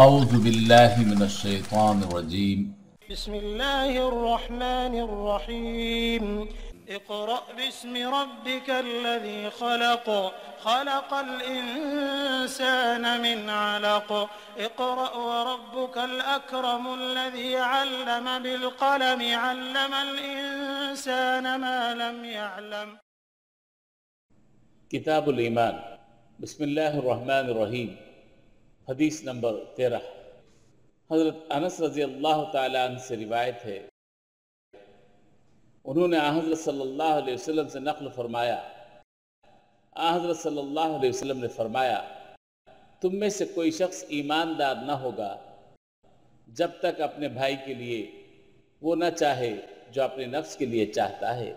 औज़ु बिल्लाहि मिनश शैतानिर रजीम। बिस्मिल्लाहिर रहमानिर रहीम। इक़रा बिस्मि रब्बिकल्लज़ी खलक़ खलक़ल इंसान मिन अलक़ इक़रा व रब्बुकल अकरमुल्लज़ी अल्लम बिल क़लम अल्लमल इंसान मा लम यअलम। किताबुल ईमान। बिस्मिल्लाहिर रहमानिर रहीम। हदीस नंबर 13। हज़रत अनस रज़ी अल्लाह तआला अन्हु से रिवायत है, उन्होंने हज़रत सल्लल्लाहु अलैहि वसल्लम से नक़ल फरमाया, हज़रत सल्लल्लाहु अलैहि वसल्लम ने फरमाया, तुम में से कोई शख्स ईमानदार न होगा जब तक अपने भाई के लिए वो न चाहे जो अपने नफ्स के लिए चाहता है।